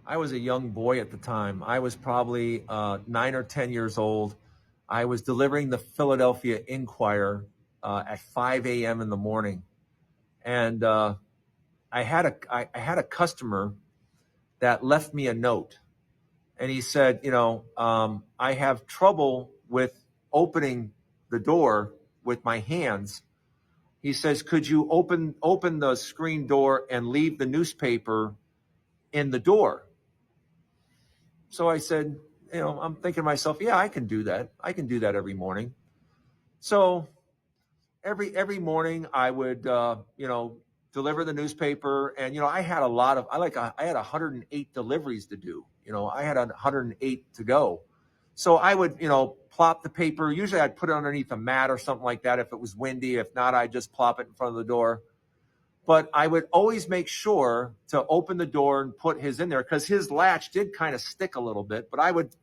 I was a young boy at the time. I was probably 9 or 10 years old. I was delivering the Philadelphia Inquirer at 5 a.m. in the morning, and I had a customer that left me a note, and he said, I have trouble with opening the door with my hands. He says, could you open the screen door and leave the newspaper in the door? So I said, I'm thinking to myself, yeah, I can do that. I can do that every morning. So every morning I would, deliver the newspaper, and I had I had 108 deliveries to do. I had 108 to go. So I would, plop the paper. Usually I'd put it underneath a mat or something like that if it was windy. If not, I'd just plop it in front of the door. But I would always make sure to open the door and put his in there, because his latch did kind of stick a little bit. But I would,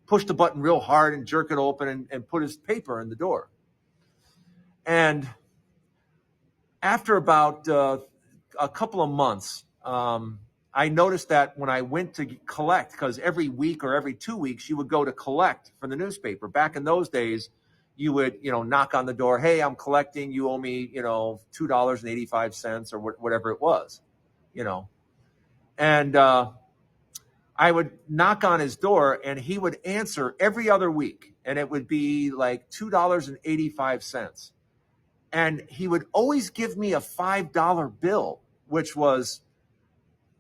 push the button real hard and jerk it open and put his paper in the door. And after about a couple of months, I noticed that when I went to collect, because every week or every 2 weeks you would go to collect for the newspaper. Back in those days, you would, knock on the door. Hey, I'm collecting. You owe me, $2.85 or whatever it was, And I would knock on his door, and he would answer every other week, and it would be like $2.85. And he would always give me a $5 bill, which was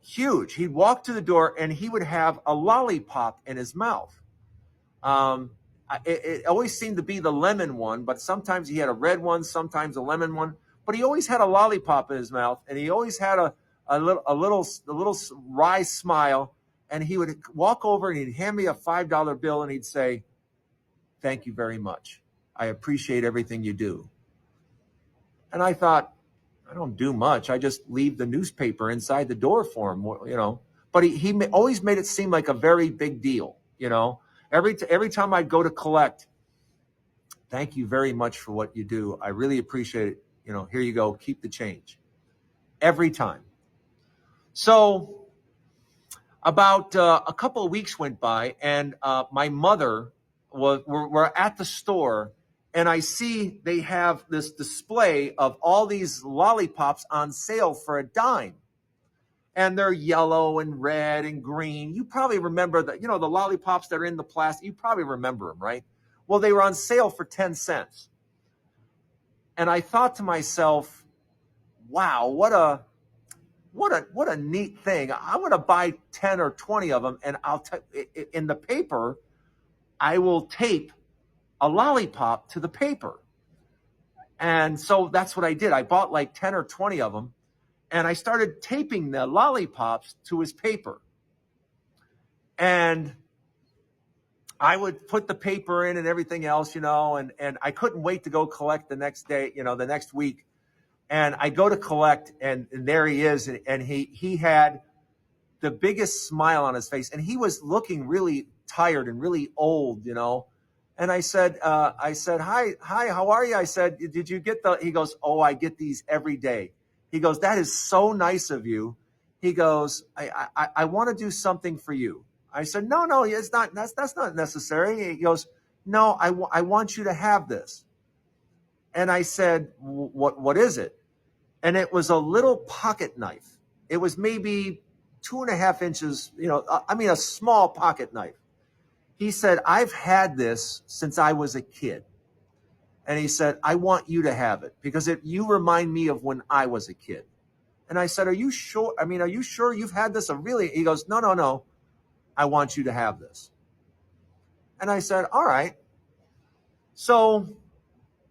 huge. He'd walk to the door and he would have a lollipop in his mouth. It always seemed to be the lemon one, but sometimes he had a red one, sometimes a lemon one. But he always had a lollipop in his mouth, and he always had a little wry smile. And he would walk over and he'd hand me a $5 bill, and he'd say, "Thank you very much. I appreciate everything you do." And I thought, I don't do much. I just leave the newspaper inside the door for him, But he always made it seem like a very big deal, Every time I'd go to collect, "Thank you very much for what you do. I really appreciate it. Here you go. Keep the change." Every time. So about a couple of weeks went by, and my mother were at the store. And I see they have this display of all these lollipops on sale for a dime. And they're yellow and red and green. You probably remember that, the lollipops that are in the plastic. You probably remember them, right? Well, they were on sale for 10 cents. And I thought to myself, wow, what a neat thing. I'm going to buy 10 or 20 of them, and in the paper, I will tape a lollipop to the paper. And so that's what I did. I bought like 10 or 20 of them, and I started taping the lollipops to his paper. And I would put the paper in and everything else, and I couldn't wait to go collect the next day, the next week. And I go to collect, and there he is, and he had the biggest smile on his face, and he was looking really tired and really old, And I said, hi, how are you? I said, did you get he goes, "Oh, I get these every day." He goes, "That is so nice of you." He goes, I want to do something for you. I said, no, it's not, that's not necessary. He goes, "No, I want you to have this." And I said, what is it? And it was a little pocket knife. It was maybe 2.5 inches, a small pocket knife. He said, "I've had this since I was a kid." And he said, "I want you to have it because you remind me of when I was a kid." And I said, "Are you sure? Are you sure you've had this?" He goes, No. I want you to have this. And I said, "All right." So,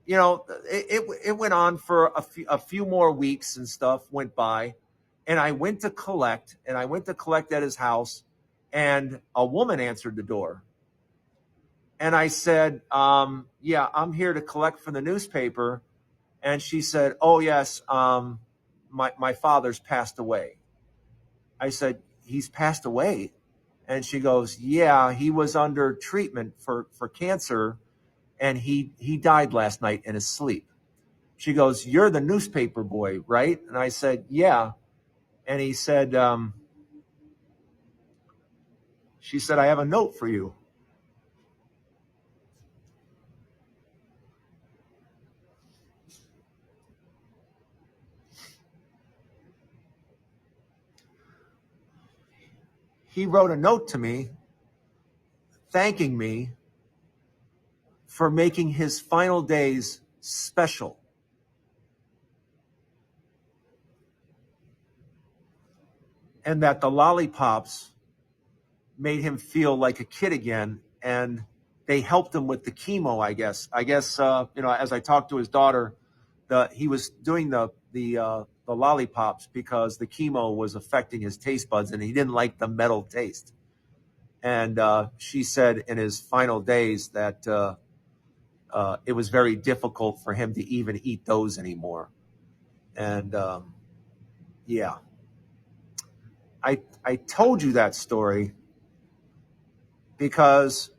it went on for a few more weeks, and stuff went by. And I went to collect at his house, and a woman answered the door. And I said, "Yeah, I'm here to collect for the newspaper." And she said, "Oh, yes, my father's passed away." I said, "He's passed away?" And she goes, "Yeah, he was under treatment for cancer, and he died last night in his sleep." She goes, "You're the newspaper boy, right?" And I said, "Yeah." And he said, she said, I have a note for you. He wrote a note to me thanking me for making his final days special. And that the lollipops made him feel like a kid again. And they helped him with the chemo, I guess. As I talked to his daughter, he was doing the lollipops because the chemo was affecting his taste buds and he didn't like the metal taste. And she said in his final days that it was very difficult for him to even eat those anymore. And yeah, I told you that story because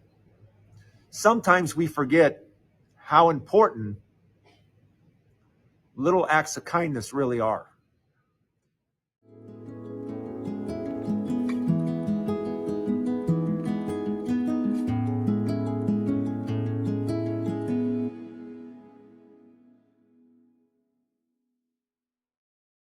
sometimes we forget how important little acts of kindness really are.